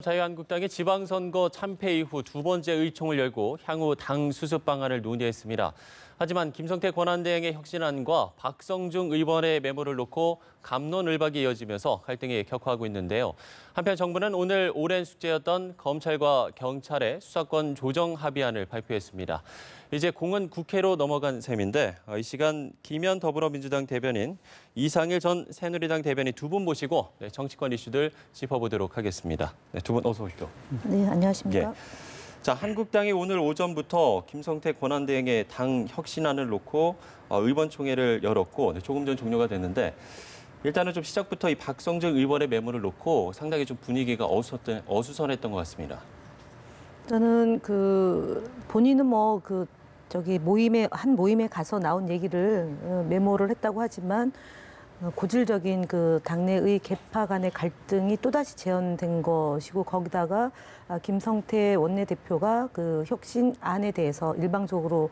자유한국당이 지방선거 참패 이후 두 번째 의총을 열고 향후 당 수습 방안을 논의했습니다. 하지만 김성태 권한대행의 혁신안과 박성중 의원의 메모를 놓고 갑론을박이 이어지면서 갈등이 격화하고 있는데요. 한편 정부는 오늘 오랜 숙제였던 검찰과 경찰의 수사권 조정 합의안을 발표했습니다. 이제 공은 국회로 넘어간 셈인데 이 시간 김현 더불어민주당 대변인, 이상일 전 새누리당 대변인 두 분 모시고 정치권 이슈들 짚어보도록 하겠습니다. 두 분 어서 오십시오. 네, 안녕하십니까. 예. 자, 한국당이 오늘 오전부터 김성태 권한대행의 당 혁신안을 놓고 의원총회를 열었고 조금 전 종료가 됐는데 일단은 좀 시작부터 이 박성중 의원의 메모를 놓고 상당히 좀 분위기가 어수선했던 것 같습니다. 저는 본인은 한 모임에 가서 나온 얘기를 메모를 했다고 하지만 고질적인 당내의 계파 간의 갈등이 또다시 재현된 것이고, 거기다가 김성태 원내대표가 혁신안에 대해서 일방적으로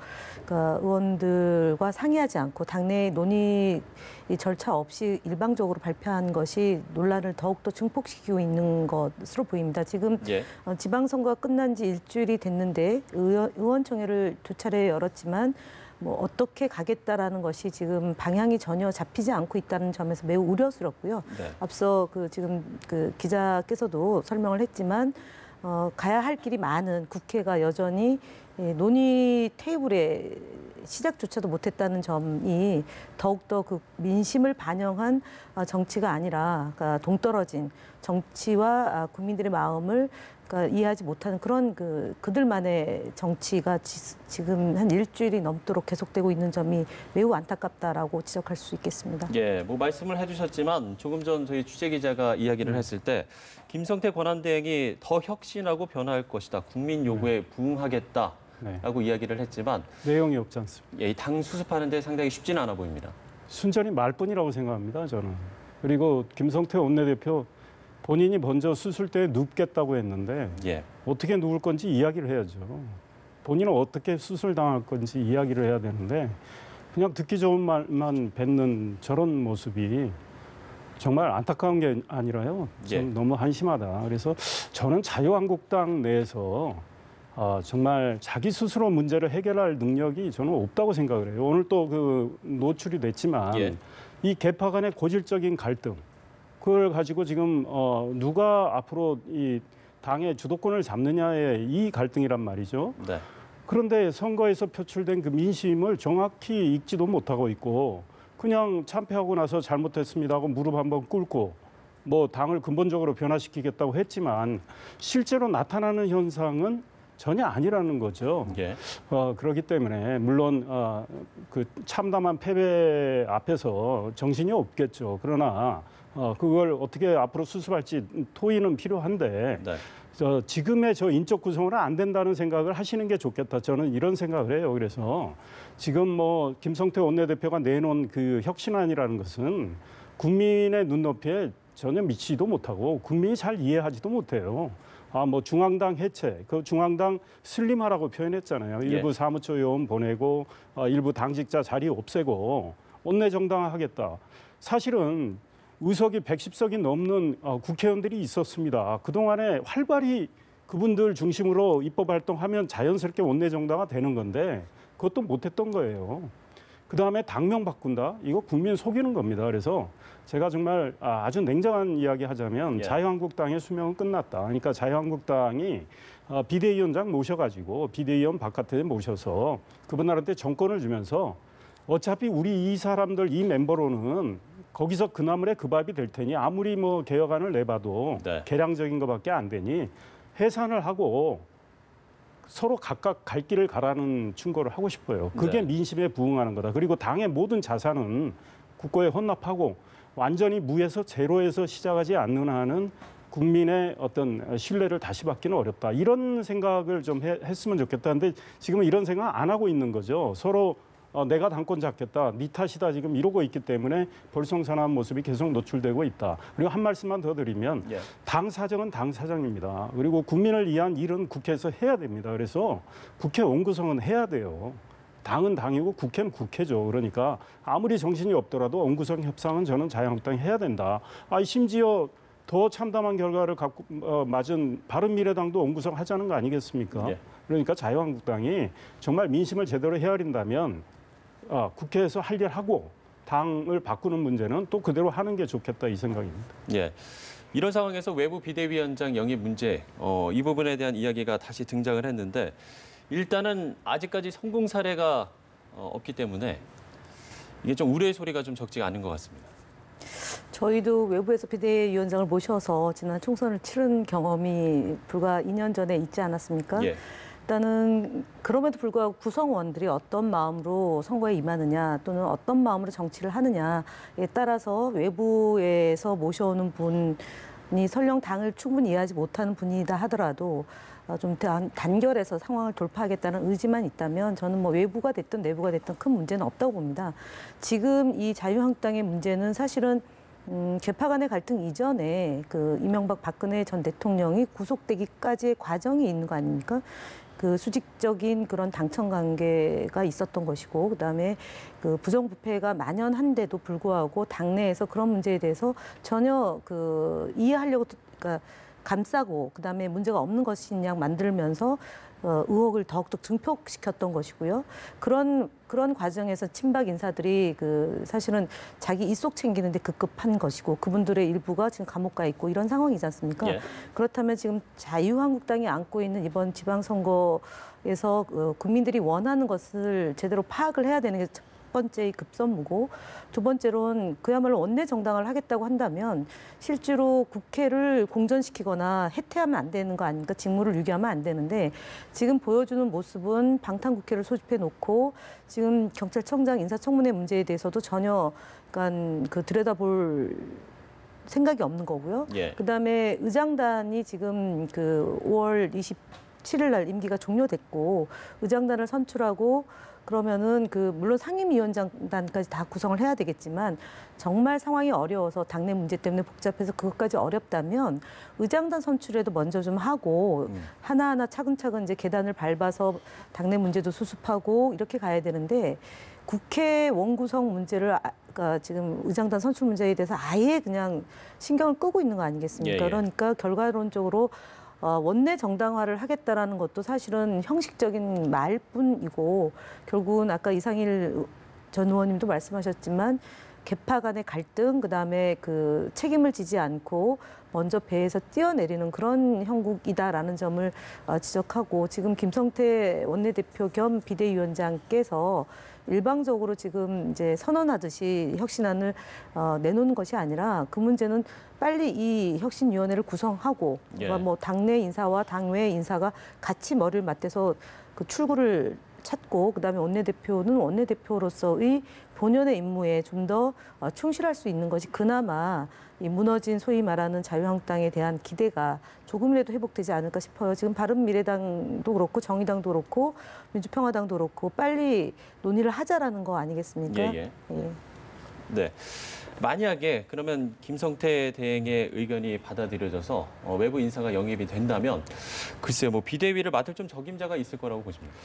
의원들과 상의하지 않고 당내 논의 절차 없이 일방적으로 발표한 것이 논란을 더욱더 증폭시키고 있는 것으로 보입니다. 지금 지방선거가 끝난 지 일주일이 됐는데 의원총회를 두 차례 열었지만 어떻게 가겠다라는 것이 지금 방향이 전혀 잡히지 않고 있다는 점에서 매우 우려스럽고요. 네. 앞서 지금 기자께서도 설명을 했지만 가야 할 길이 많은 국회가 여전히 논의 테이블에 시작조차도 못했다는 점이 더욱더 민심을 반영한 정치가 아니라 동떨어진 정치와 국민들의 마음을 이해하지 못하는 그런 그들만의 정치가 지금 한 일주일이 넘도록 계속되고 있는 점이 매우 안타깝다라고 지적할 수 있겠습니다. 예, 말씀을 해주셨지만 조금 전 저희 취재 기자가 이야기를 했을 때 김성태 권한대행이 더 혁신하고 변화할 것이다, 국민 요구에 부응하겠다라고 이야기를 했지만 내용이 없지 않습니다. 이 당 수습하는 데 상당히 쉽지는 않아 보입니다. 순전히 말뿐이라고 생각합니다, 저는. 그리고 김성태 원내대표 본인이 먼저 수술대에 눕겠다고 했는데 어떻게 누울 건지 이야기를 해야죠. 본인은 어떻게 수술당할 건지 이야기를 해야 되는데 그냥 듣기 좋은 말만 뱉는 저런 모습이 정말 안타까운 게 아니라요. 좀 너무 한심하다. 그래서 저는 자유한국당 내에서 정말 자기 스스로 문제를 해결할 능력이 저는 없다고 생각을 해요. 오늘 또 노출이 됐지만 이 계파 간의 고질적인 갈등, 그걸 가지고 지금 누가 앞으로 이 당의 주도권을 잡느냐의 이 갈등이란 말이죠. 네. 그런데 선거에서 표출된 민심을 정확히 읽지도 못하고 있고 그냥 참패하고 나서 잘못했습니다 하고 무릎 한번 꿇고 당을 근본적으로 변화시키겠다고 했지만 실제로 나타나는 현상은 전혀 아니라는 거죠. 그렇기 때문에 물론 참담한 패배 앞에서 정신이 없겠죠. 그러나 그걸 어떻게 앞으로 수습할지 토의는 필요한데 지금의 인적 구성으로 안 된다는 생각을 하시는 게 좋겠다. 저는 이런 생각을 해요. 그래서 지금 김성태 원내대표가 내놓은 혁신안이라는 것은 국민의 눈높이에 전혀 미치지도 못하고 국민이 잘 이해하지도 못해요. 중앙당 해체, 중앙당 슬림하라고 표현했잖아요. 일부 사무처 요원 보내고 일부 당직자 자리 없애고 원내정당 하겠다. 사실은 의석이 110석이 넘는 국회의원들이 있었습니다. 그동안에 활발히 그분들 중심으로 입법 활동하면 자연스럽게 원내정당화 되는 건데 그것도 못했던 거예요. 그다음에 당명 바꾼다? 이거 국민 속이는 겁니다. 그래서 제가 정말 아주 냉정한 이야기 하자면 자유한국당의 수명은 끝났다. 그러니까 자유한국당이 비대위원장 모셔가지고 비대위원 바깥에 모셔서 그분들한테 정권을 주면서 어차피 우리 이 사람들 이 멤버로는 거기서 그 나물에 그 밥이 될 테니 아무리 개혁안을 내봐도 개량적인 것밖에 안 되니 해산을 하고 서로 각각 갈 길을 가라는 충고를 하고 싶어요. 그게 민심에 부응하는 거다. 그리고 당의 모든 자산은 국고에 헌납하고 완전히 무에서 제로에서 시작하지 않는 한은 국민의 어떤 신뢰를 다시 받기는 어렵다. 이런 생각을 좀 했으면 좋겠다. 근데 지금은 이런 생각 안 하고 있는 거죠. 서로 내가 당권 잡겠다, 네 탓이다 지금 이러고 있기 때문에 벌성산한 모습이 계속 노출되고 있다. 그리고 한 말씀만 더 드리면 당 사정은 당 사정입니다. 그리고 국민을 위한 일은 국회에서 해야 됩니다. 그래서 국회 원구성은 해야 돼요. 당은 당이고 국회는 국회죠. 그러니까 아무리 정신이 없더라도 원구성 협상은 저는 자유한국당이 해야 된다. 심지어 더 참담한 결과를 갖고 맞은 바른미래당도 옹구성 하자는 거 아니겠습니까? 예. 그러니까 자유한국당이 정말 민심을 제대로 헤아린다면 국회에서 할 일 하고 당을 바꾸는 문제는 또 그대로 하는 게 좋겠다 이 생각입니다. 예. 이런 상황에서 외부 비대위원장 영입 문제, 이 부분에 대한 이야기가 다시 등장을 했는데 일단은 아직까지 성공 사례가 없기 때문에 이게 좀 우려의 소리가 좀 적지가 않은 것 같습니다. 저희도 외부에서 비대위원장을 모셔서 지난 총선을 치른 경험이 불과 2년 전에 있지 않았습니까? 예. 일단은 그럼에도 불구하고 구성원들이 어떤 마음으로 선거에 임하느냐 또는 어떤 마음으로 정치를 하느냐에 따라서 외부에서 모셔오는 분이 설령 당을 충분히 이해하지 못하는 분이다 하더라도 좀 단결해서 상황을 돌파하겠다는 의지만 있다면 저는 뭐 외부가 됐든 내부가 됐든 큰 문제는 없다고 봅니다. 지금 이 자유한국당의 문제는 사실은 개파 간의 갈등 이전에 그 이명박 박근혜 전 대통령이 구속되기까지의 과정이 있는 거 아닙니까? 그 수직적인 그런 당청 관계가 있었던 것이고, 그다음에 그 부정부패가 만연한데도 불구하고 당내에서 그런 문제에 대해서 전혀 그 이해하려고, 그러니까 감싸고 그다음에 문제가 없는 것인 양 만들면서 의혹을 더욱더 증폭시켰던 것이고요. 그런 과정에서 친박 인사들이 그 사실은 자기 이속 챙기는데 급급한 것이고 그분들의 일부가 지금 감옥 가 있고 이런 상황이지 않습니까? 예. 그렇다면 지금 자유한국당이 안고 있는 이번 지방선거에서 국민들이 원하는 것을 제대로 파악을 해야 되는 게 첫 번째 급선무고, 두 번째로는 그야말로 원내 정당을 하겠다고 한다면 실제로 국회를 공전시키거나 해태하면 안 되는 거 아닙니까? 직무를 유기하면 안 되는데 지금 보여주는 모습은 방탄국회를 소집해 놓고 지금 경찰청장 인사청문회 문제에 대해서도 전혀 그러니까 그 들여다볼 생각이 없는 거고요. 예. 그다음에 의장단이 지금 그 5월 27일 날 임기가 종료됐고 의장단을 선출하고 그러면은 그 물론 상임위원장단까지 다 구성을 해야 되겠지만 정말 상황이 어려워서 당내 문제 때문에 복잡해서 그것까지 어렵다면 의장단 선출에도 먼저 좀 하고 하나하나 차근차근 이제 계단을 밟아서 당내 문제도 수습하고 이렇게 가야 되는데 국회 원구성 문제를 그러니까 지금 의장단 선출 문제에 대해서 아예 그냥 신경을 끄고 있는 거 아니겠습니까? 예, 예. 그러니까 결과론적으로 원내 정당화를 하겠다라는 것도 사실은 형식적인 말뿐이고 결국은 아까 이상일 전 의원님도 말씀하셨지만 개파 간의 갈등, 그다음에 그 책임을 지지 않고 먼저 배에서 뛰어내리는 그런 형국이다라는 점을 지적하고 지금 김성태 원내대표 겸 비대위원장께서 일방적으로 지금 이제 선언하듯이 혁신안을 내놓는 것이 아니라 그 문제는 빨리 이 혁신위원회를 구성하고 예. 뭐 당내 인사와 당외 인사가 같이 머리를 맞대서 그 출구를 찾고 그다음에 원내대표는 원내대표로서의 본연의 임무에 좀 더 충실할 수 있는 것이 그나마 이 무너진 소위 말하는 자유한국당에 대한 기대가 조금이라도 회복되지 않을까 싶어요. 지금 바른미래당도 그렇고 정의당도 그렇고 민주평화당도 그렇고 빨리 논의를 하자라는 거 아니겠습니까? 예. 예. 네. 만약에 그러면 김성태 대행의 의견이 받아들여져서 외부 인사가 영입이 된다면 글쎄요, 뭐 비대위를 맡을 좀 적임자가 있을 거라고 보십니까?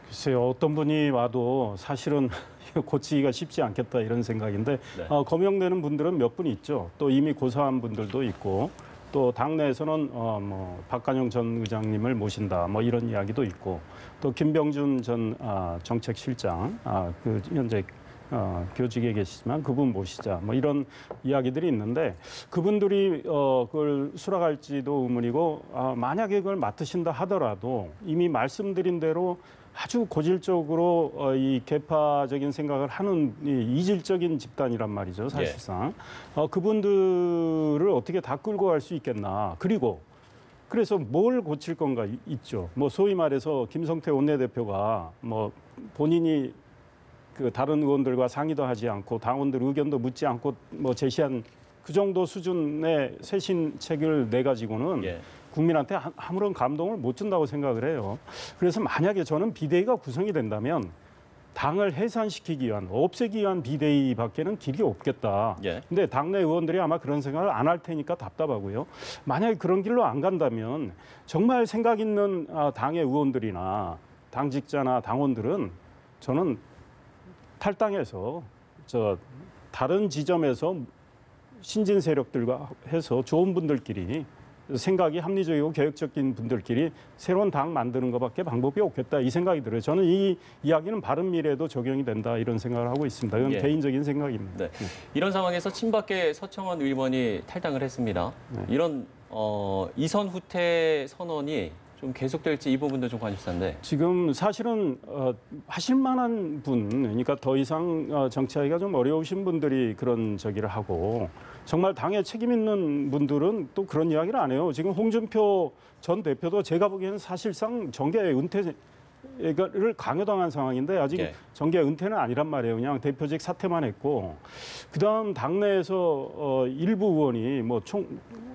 글쎄요, 어떤 분이 와도 사실은 고치기가 쉽지 않겠다 이런 생각인데 네. 거명되는 분들은 몇 분 있죠. 또 이미 고사한 분들도 있고 또 당내에서는 뭐 박관영 전 의장님을 모신다 뭐 이런 이야기도 있고 또 김병준 전 정책실장 그 현재 교직에 계시지만 그분 모시자 뭐 이런 이야기들이 있는데 그분들이 그걸 수락할지도 의문이고 만약에 그걸 맡으신다 하더라도 이미 말씀드린 대로 아주 고질적으로 이 개파적인 생각을 하는 이 이질적인 집단이란 말이죠, 사실상. 그분들을 어떻게 다 끌고 갈 수 있겠나. 그리고 그래서 뭘 고칠 건가 있죠. 뭐 소위 말해서 김성태 원내대표가 뭐 본인이 그 다른 의원들과 상의도 하지 않고 당원들 의견도 묻지 않고 뭐 제시한 그 정도 수준의 쇄신책을 내 가지고는 예. 국민한테 아무런 감동을 못 준다고 생각을 해요. 그래서 만약에 저는 비대위가 구성이 된다면 당을 해산시키기 위한, 없애기 위한 비대위밖에는 길이 없겠다. 예. 근데 당내 의원들이 아마 그런 생각을 안 할 테니까 답답하고요. 만약에 그런 길로 안 간다면 정말 생각 있는 당의 의원들이나 당직자나 당원들은 저는 탈당해서 다른 지점에서 신진 세력들과 해서 좋은 분들끼리 생각이 합리적이고 계획적인 분들끼리 새로운 당 만드는 것밖에 방법이 없겠다 이 생각이 들어요. 저는 이 이야기는 바른미래에도 적용이 된다 이런 생각을 하고 있습니다. 이건 예. 개인적인 생각입니다. 네. 이런 상황에서 친박계 서청원 의원이 탈당을 했습니다. 네. 이런 이선 후퇴 선언이 좀 계속될지 이 부분도 좀 관심사인데. 지금 사실은 하실 만한 분, 그러니까 더 이상 정치하기가 좀 어려우신 분들이 그런 저기를 하고 정말 당에 책임 있는 분들은 또 그런 이야기를 안 해요. 지금 홍준표 전 대표도 제가 보기에는 사실상 정계 은퇴를 강요당한 상황인데 아직 예. 정계 은퇴는 아니란 말이에요. 그냥 대표직 사퇴만 했고 그다음 당내에서 일부 의원이 뭐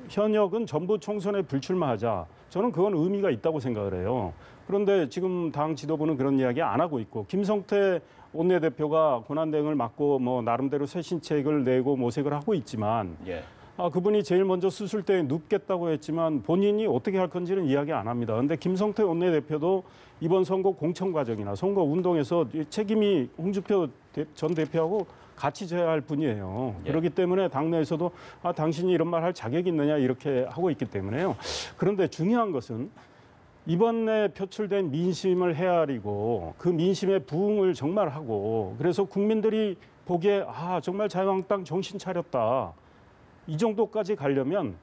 현역은 전부 총선에 불출마하자. 저는 그건 의미가 있다고 생각을 해요. 그런데 지금 당 지도부는 그런 이야기 안 하고 있고 김성태 원내대표가 권한대행을 맡고 뭐 나름대로 쇄신책을 내고 모색을 하고 있지만 예. 그분이 제일 먼저 수술대에 눕겠다고 했지만 본인이 어떻게 할 건지는 이야기 안 합니다. 그런데 김성태 원내대표도 이번 선거 공천 과정이나 선거 운동에서 책임이 홍준표 전 대표하고 같이 져야 할 분이에요. 예. 그렇기 때문에 당내에서도 당신이 이런 말 할 자격이 있느냐 이렇게 하고 있기 때문에요. 그런데 중요한 것은 이번에 표출된 민심을 헤아리고 그 민심의 부응을 정말 하고 그래서 국민들이 보기에 정말 자유한국당 정신 차렸다. 이 정도까지 가려면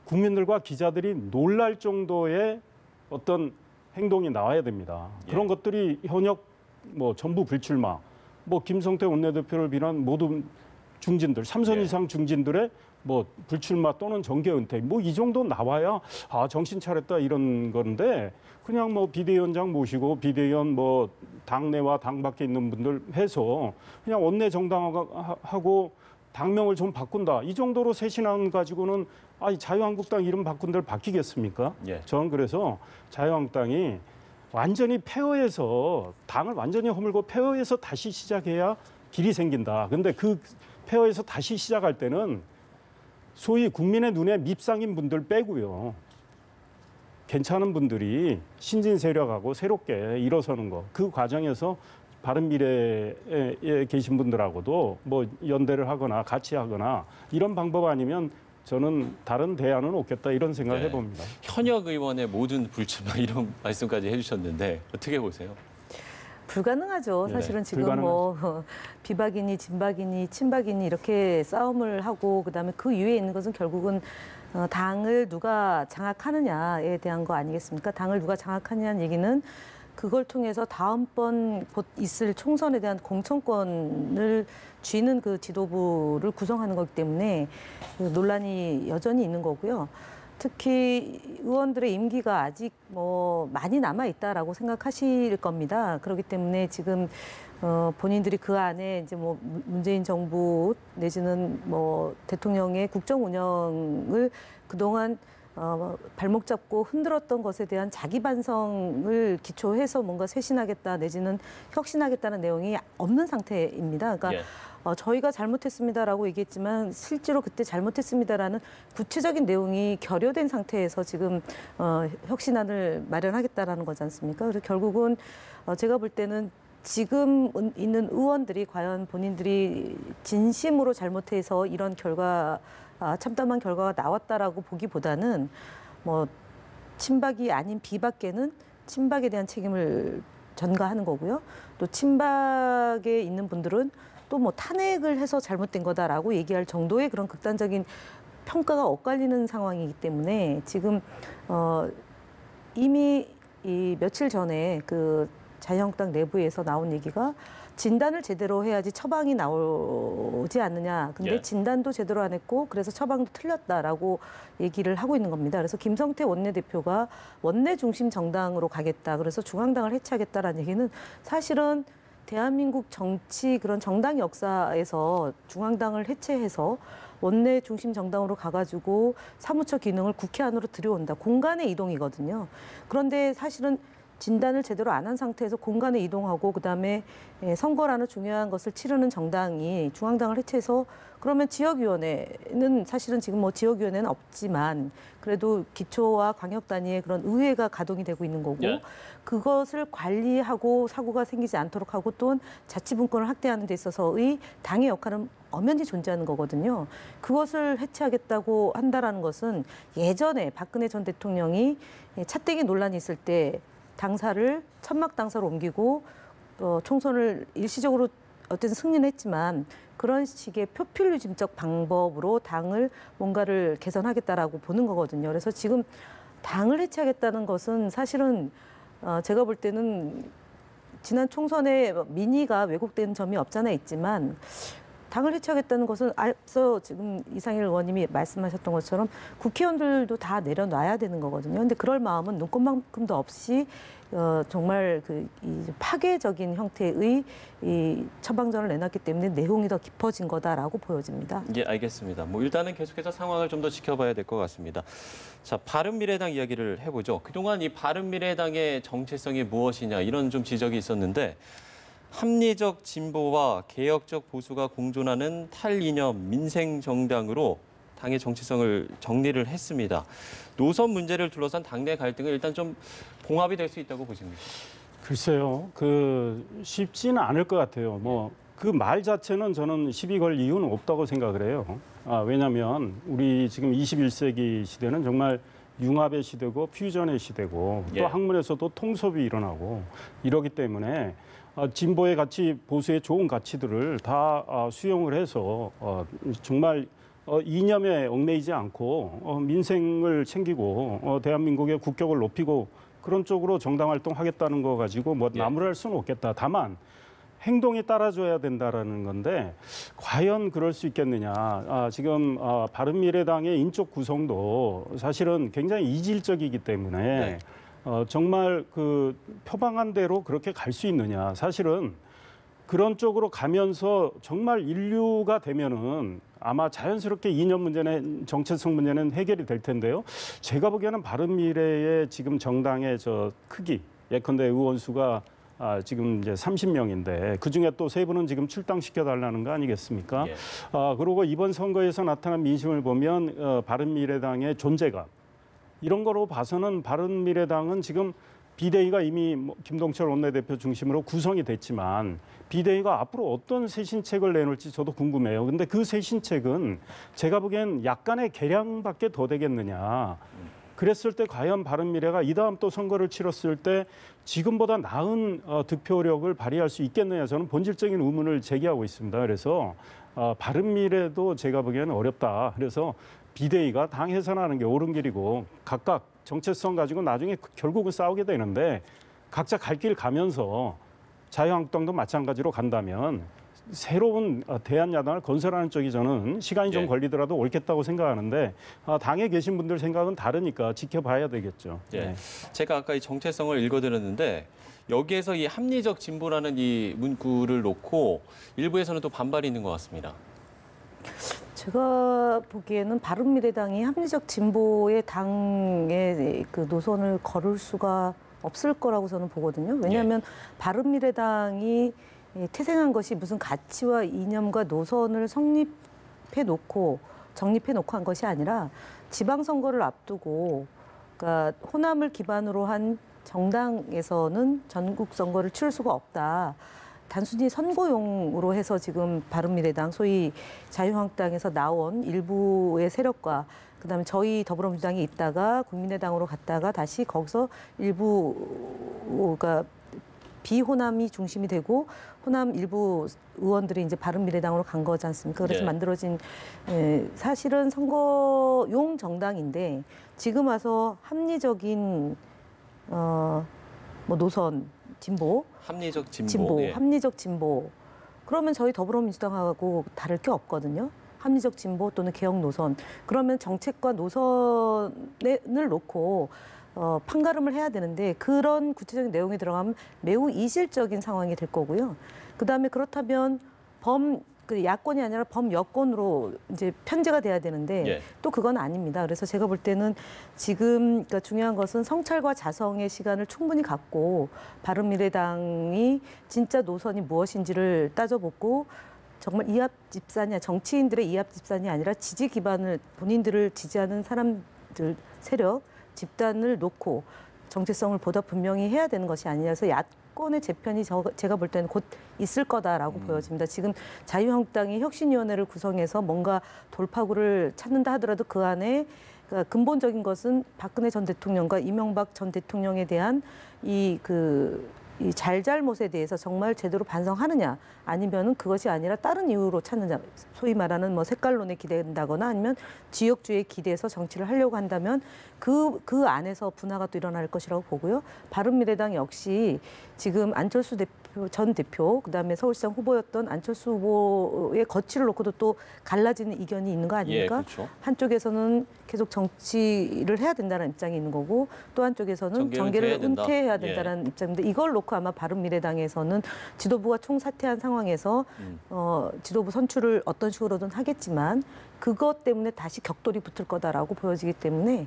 국민들과 기자들이 놀랄 정도의 어떤 행동이 나와야 됩니다. 그런 것들이 현역 뭐 전부 불출마, 뭐 김성태 원내대표를 비롯한 모든 중진들, 3선 이상 중진들의 뭐 불출마 또는 정계 은퇴, 뭐 이 정도 나와야 정신 차렸다 이런 건데 그냥 뭐 비대위원장 모시고 비대위원 뭐 당내와 당 밖에 있는 분들 해서 그냥 원내 정당하고 당명을 좀 바꾼다. 이 정도로 쇄신안 가지고는 자유한국당 이름 바꾼 데를 바뀌겠습니까? 예. 저는 그래서 자유한국당이 완전히 폐허해서 당을 완전히 허물고 폐허해서 다시 시작해야 길이 생긴다. 근데 그 폐허해서 다시 시작할 때는 소위 국민의 눈에 밉상인 분들 빼고요. 괜찮은 분들이 신진 세력하고 새롭게 일어서는 거. 그 과정에서 바른미래에 계신 분들하고도 뭐 연대를 하거나 같이 하거나 이런 방법 아니면 저는 다른 대안은 없겠다 이런 생각을 해봅니다. 현역 의원의 모든 불출마 이런 말씀까지 해주셨는데 어떻게 보세요? 불가능하죠. 사실은 지금 불가능하죠. 뭐 비박이니 진박이니 친박이니 이렇게 싸움을 하고 그다음에 그 이후에 있는 것은 결국은 당을 누가 장악하느냐에 대한 거 아니겠습니까? 당을 누가 장악하느냐는 얘기는 그걸 통해서 다음번 곧 있을 총선에 대한 공천권을 쥐는 그 지도부를 구성하는 거기 때문에 그 논란이 여전히 있는 거고요. 특히 의원들의 임기가 아직 뭐 많이 남아 있다라고 생각하실 겁니다. 그렇기 때문에 지금 본인들이 그 안에 이제 뭐 문재인 정부 내지는 뭐 대통령의 국정 운영을 그동안 발목 잡고 흔들었던 것에 대한 자기 반성을 기초해서 뭔가 쇄신하겠다 내지는 혁신하겠다는 내용이 없는 상태입니다. 그러니까 저희가 잘못했습니다라고 얘기했지만 실제로 그때 잘못했습니다라는 구체적인 내용이 결여된 상태에서 지금 혁신안을 마련하겠다라는 거지 않습니까? 그래서 결국은 제가 볼 때는 지금 있는 의원들이 과연 본인들이 진심으로 잘못해서 이런 참담한 결과가 나왔다라고 보기보다는 뭐 친박이 아닌 비박계는 친박에 대한 책임을 전가하는 거고요. 또 친박에 있는 분들은 또 뭐 탄핵을 해서 잘못된 거다라고 얘기할 정도의 그런 극단적인 평가가 엇갈리는 상황이기 때문에 지금 이미 이 며칠 전에 그 자유한국당 내부에서 나온 얘기가 진단을 제대로 해야지 처방이 나오지 않느냐. 근데 진단도 제대로 안 했고 그래서 처방도 틀렸다라고 얘기를 하고 있는 겁니다. 그래서 김성태 원내대표가 원내 중심 정당으로 가겠다. 그래서 중앙당을 해체하겠다라는 얘기는 사실은 대한민국 정치 그런 정당 역사에서 중앙당을 해체해서 원내 중심 정당으로 가가지고 사무처 기능을 국회 안으로 들여온다. 공간의 이동이거든요. 그런데 사실은 진단을 제대로 안 한 상태에서 공간에 이동하고 그다음에 선거라는 중요한 것을 치르는 정당이 중앙당을 해체해서 그러면 지역위원회는 사실은 지금 뭐 지역위원회는 없지만 그래도 기초와 광역 단위의 그런 의회가 가동이 되고 있는 거고 예. 그것을 관리하고 사고가 생기지 않도록 하고 또한 자치분권을 확대하는 데 있어서의 당의 역할은 엄연히 존재하는 거거든요. 그것을 해체하겠다고 한다라는 것은 예전에 박근혜 전 대통령이 차떼기 논란이 있을 때 당사를 천막 당사로 옮기고 총선을 일시적으로 어쨌든 승리는 했지만 그런 식의 표퓰리즘적 방법으로 당을 뭔가를 개선하겠다라고 보는 거거든요. 그래서 지금 당을 해체하겠다는 것은 사실은 제가 볼 때는 지난 총선에 민의가 왜곡된 점이 없잖아 있지만 당을 해체하겠다는 것은 앞서 지금 이상일 의원님이 말씀하셨던 것처럼 국회의원들도 다 내려놔야 되는 거거든요. 근데 그럴 마음은 눈꼽만큼도 없이 정말 이 파괴적인 형태의 이 처방전을 내놨기 때문에 내용이 더 깊어진 거다라고 보여집니다. 예, 알겠습니다. 뭐 일단은 계속해서 상황을 좀 더 지켜봐야 될 것 같습니다. 자, 바른미래당 이야기를 해보죠. 그동안 이 바른미래당의 정체성이 무엇이냐 이런 좀 지적이 있었는데 합리적 진보와 개혁적 보수가 공존하는 탈이념 민생정당으로 당의 정체성을 정리를 했습니다. 노선 문제를 둘러싼 당내 갈등은 일단 좀 봉합이 될 수 있다고 보십니까? 글쎄요, 쉽지는 않을 것 같아요. 그 말 자체는 저는 시비 걸 이유는 없다고 생각을 해요. 왜냐하면 우리 지금 21세기 시대는 정말 융합의 시대고 퓨전의 시대고 또 학문에서도 통섭이 일어나고 이러기 때문에 진보의 가치, 보수의 좋은 가치들을 다 수용을 해서 정말 이념에 얽매이지 않고 민생을 챙기고 대한민국의 국격을 높이고 그런 쪽으로 정당 활동하겠다는 거 가지고 뭐 나무랄 수는 없겠다. 다만 행동이 따라줘야 된다라는 건데 과연 그럴 수 있겠느냐. 지금 바른미래당의 인적 구성도 사실은 굉장히 이질적이기 때문에 정말 표방한 대로 그렇게 갈 수 있느냐. 사실은 그런 쪽으로 가면서 정말 인류가 되면은 아마 자연스럽게 이념 문제는 정체성 문제는 해결이 될 텐데요. 제가 보기에는 바른미래의 지금 정당의 크기, 예컨대 의원 수가 지금 이제 30명인데 그중에 또 3분은 지금 출당시켜 달라는 거 아니겠습니까? 그리고 이번 선거에서 나타난 민심을 보면 바른미래당의 존재감 이런 거로 봐서는 바른미래당은 지금 비대위가 이미 김동철 원내대표 중심으로 구성이 됐지만 비대위가 앞으로 어떤 쇄신책을 내놓을지 저도 궁금해요. 근데 그 쇄신책은 제가 보기엔 약간의 개량밖에 더 되겠느냐. 그랬을 때 과연 바른미래가 이 다음 또 선거를 치렀을 때 지금보다 나은 득표력을 발휘할 수 있겠느냐. 저는 본질적인 의문을 제기하고 있습니다. 그래서 바른미래도 제가 보기에는 어렵다. 그래서 비대위가 당 해산하는 게 옳은 길이고 각각 정체성 가지고 나중에 결국은 싸우게 되는데 각자 갈 길 가면서 자유한국당도 마찬가지로 간다면 새로운 대한야당을 건설하는 쪽이 저는 시간이 좀 걸리더라도 옳겠다고 생각하는데 당에 계신 분들 생각은 다르니까 지켜봐야 되겠죠. 제가 아까 이 정체성을 읽어드렸는데 여기에서 이 합리적 진보라는 이 문구를 놓고 일부에서는 또 반발이 있는 것 같습니다. 제가 보기에는 바른미래당이 합리적 진보의 당의 그 노선을 걸을 수가 없을 거라고 저는 보거든요. 왜냐하면 바른미래당이 태생한 것이 무슨 가치와 이념과 노선을 정립해 놓고 한 것이 아니라 지방선거를 앞두고 그러니까 호남을 기반으로 한 정당에서는 전국 선거를 치를 수가 없다. 단순히 선거용으로 해서 지금 바른미래당, 소위 자유한국당에서 나온 일부의 세력과 그다음에 저희 더불어민주당이 있다가 국민의당으로 갔다가 다시 거기서 일부가 비호남이 중심이 되고 호남 일부 의원들이 이제 바른미래당으로 간 거지 않습니까? 그래서 만들어진 사실은 선거용 정당인데 지금 와서 합리적인 노선 진보, 합리적 진보, 합리적 진보. 그러면 저희 더불어민주당하고 다를 게 없거든요. 합리적 진보 또는 개혁 노선. 그러면 정책과 노선을 놓고 판가름을 해야 되는데 그런 구체적인 내용이 들어가면 매우 이질적인 상황이 될 거고요. 그다음에 그렇다면 그 야권이 아니라 범여권으로 이제 편제가 돼야 되는데 예. 또 그건 아닙니다. 그래서 제가 볼 때는 지금 그러니까 중요한 것은 성찰과 자성의 시간을 충분히 갖고 바른미래당이 진짜 노선이 무엇인지를 따져보고 정말 이합 집산이 정치인들의 이합 집산이 아니라 지지 기반을 본인들을 지지하는 사람들 세력 집단을 놓고 정체성을 보다 분명히 해야 되는 것이 아니라서 야권의 재편이 제가 볼 때는 곧 있을 거다라고 보여집니다. 지금 자유한국당이 혁신위원회를 구성해서 뭔가 돌파구를 찾는다 하더라도 그 안에 그러니까 근본적인 것은 박근혜 전 대통령과 이명박 전 대통령에 대한 이 잘잘못에 대해서 정말 제대로 반성하느냐 아니면은 그것이 아니라 다른 이유로 찾느냐 소위 말하는 뭐 색깔론에 기대된다거나 아니면 지역주의에 기대해서 정치를 하려고 한다면 그 안에서 분화가 또 일어날 것이라고 보고요. 바른미래당 역시 지금 안철수 전 대표 그다음에 서울시장 후보였던 안철수 후보의 거취를 놓고도 또 갈라지는 이견이 있는 거 아닙니까? 예, 그렇죠. 한쪽에서는 계속 정치를 해야 된다는 입장이 있는 거고 또 한쪽에서는 정계를 된다. 은퇴해야 된다는 입장인데 이걸 놓고 아마 바른미래당에서는 지도부가 총사퇴한 상황에서 지도부 선출을 어떤 식으로든 하겠지만 그것 때문에 다시 격돌이 붙을 거다라고 보여지기 때문에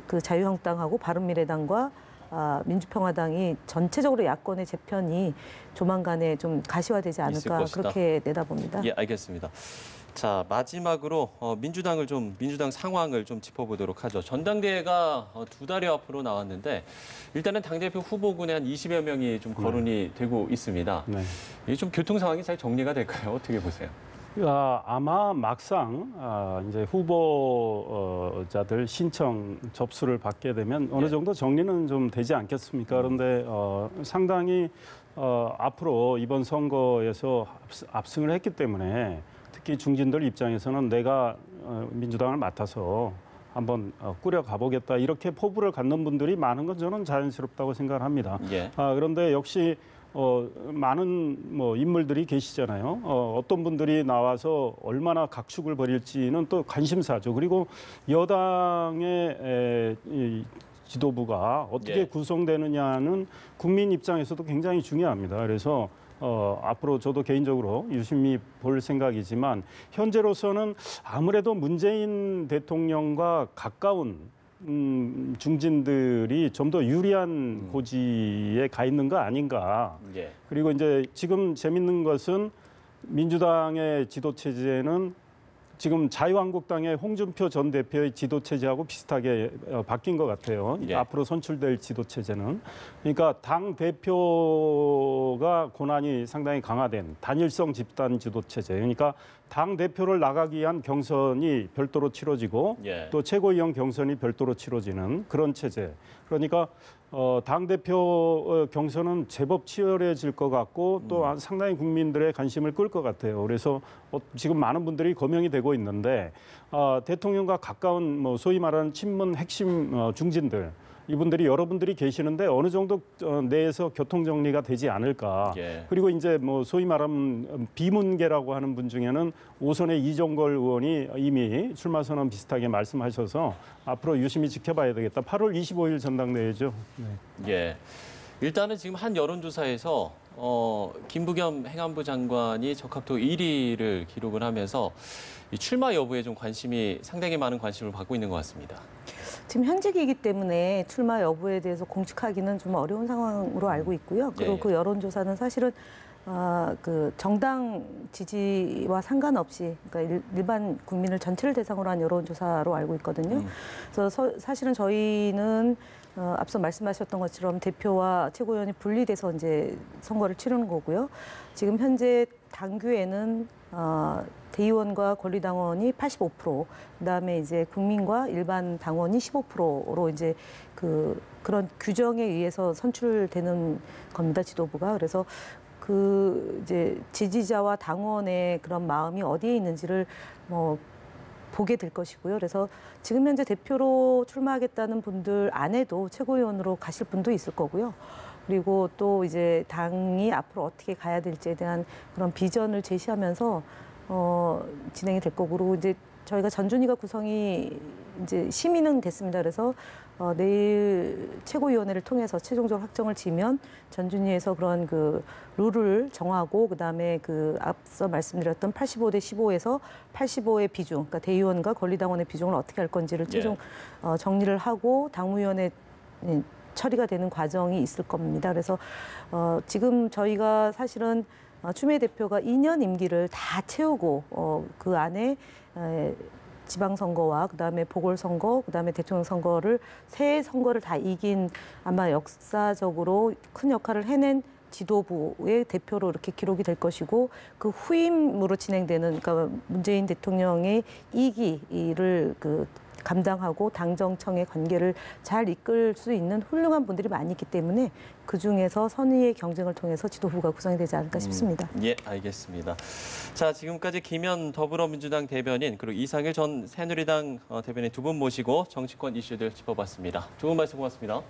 그 자유한국당하고 바른미래당과 민주평화당이 전체적으로 야권의 재편이 조만간에 좀 가시화되지 않을까 그렇게 내다봅니다. 예, 알겠습니다. 자, 마지막으로 민주당 상황을 좀 짚어보도록 하죠. 전당대회가 2달여 앞으로 나왔는데 일단은 당대표 후보군에 한 20여 명이 좀 거론이 되고 있습니다. 네. 이게 좀 교통 상황이 잘 정리가 될까요? 어떻게 보세요? 아마 막상 이제 후보자들 신청 접수를 받게 되면 어느 정도 정리는 좀 되지 않겠습니까? 그런데 상당히 앞으로 이번 선거에서 압승을 했기 때문에 특히 중진들 입장에서는 내가 민주당을 맡아서 한번 꾸려 가보겠다 이렇게 포부를 갖는 분들이 많은 건 저는 자연스럽다고 생각을 합니다. 예. 그런데 역시 많은 인물들이 계시잖아요. 어떤 분들이 나와서 얼마나 각축을 벌일지는 또 관심사죠. 그리고 여당의 이 지도부가 어떻게 구성되느냐는 국민 입장에서도 굉장히 중요합니다. 그래서 앞으로 저도 개인적으로 유심히 볼 생각이지만 현재로서는 아무래도 문재인 대통령과 가까운 중진들이 좀 더 유리한 고지에 가 있는 거 아닌가. 예. 그리고 이제 지금 재밌는 것은 민주당의 지도 체제는 지금 자유한국당의 홍준표 전 대표의 지도 체제하고 비슷하게 바뀐 것 같아요. 예. 앞으로 선출될 지도 체제는. 그러니까 당 대표가 권한이 상당히 강화된 단일성 집단 지도 체제. 그러니까 당 대표를 나가기 위한 경선이 별도로 치러지고 또 최고위원 경선이 별도로 치러지는 그런 체제. 그러니까 당 대표 경선은 제법 치열해질 것 같고 또 상당히 국민들의 관심을 끌 것 같아요. 그래서 지금 많은 분들이 거명이 되고 있는데 대통령과 가까운 소위 말하는 친문 핵심 중진들 이분들이 여러분들이 계시는데 어느 정도 내에서 교통 정리가 되지 않을까. 그리고 이제 소위 말하면 비문계라고 하는 분 중에는 오선의 이종걸 의원이 이미 출마 선언 비슷하게 말씀하셔서 앞으로 유심히 지켜봐야 되겠다. 8월 25일 전당대회죠. 네. 예. 일단은 지금 한 여론조사에서 김부겸 행안부 장관이 적합도 1위를 기록을 하면서 이 출마 여부에 좀 상당히 많은 관심을 받고 있는 것 같습니다. 지금 현직이기 때문에 출마 여부에 대해서 공식하기는 좀 어려운 상황으로 알고 있고요. 그리고 그 여론조사는 사실은 그 정당 지지와 상관없이 그러니까 일반 국민을 전체를 대상으로 한 여론조사로 알고 있거든요. 그래서 사실은 저희는 앞서 말씀하셨던 것처럼 대표와 최고위원이 분리돼서 이제 선거를 치르는 거고요. 지금 현재 당규에는 대의원과 권리당원이 85%, 그다음에 이제 국민과 일반 당원이 15%로 이제 그런 규정에 의해서 선출되는 겁니다, 지도부가. 그래서 이제 지지자와 당원의 그런 마음이 어디에 있는지를 보게 될 것이고요. 그래서 지금 현재 대표로 출마하겠다는 분들 안에도 최고위원으로 가실 분도 있을 거고요. 그리고 또 이제 당이 앞으로 어떻게 가야 될지에 대한 그런 비전을 제시하면서 진행이 될 거고, 그리고 이제 저희가 전준위가 구성이 이제 심의는 됐습니다. 그래서 내일 최고위원회를 통해서 최종적으로 확정을 지면 전준위에서 그런 그 룰을 정하고 그다음에 그 앞서 말씀드렸던 85대 15에서 85의 비중, 그러니까 대의원과 권리당원의 비중을 어떻게 할 건지를 최종 정리를 하고 당무위원회 처리가 되는 과정이 있을 겁니다. 그래서 지금 저희가 사실은 추미애 대표가 2년 임기를 다 채우고 그 안에 지방선거와 그다음에 보궐선거, 그다음에 대통령 선거를 세 선거를 다 이긴 아마 역사적으로 큰 역할을 해낸 지도부의 대표로 이렇게 기록이 될 것이고 그 후임으로 진행되는 그러니까 문재인 대통령의 2기를 감당하고 당정청의 관계를 잘 이끌 수 있는 훌륭한 분들이 많이 있기 때문에 그중에서 선의의 경쟁을 통해서 지도부가 구성이 되지 않을까 싶습니다. 예, 알겠습니다. 자, 지금까지 김현 더불어민주당 대변인 그리고 이상일 전 새누리당 대변인 두 분 모시고 정치권 이슈들 짚어봤습니다. 좋은 말씀 고맙습니다.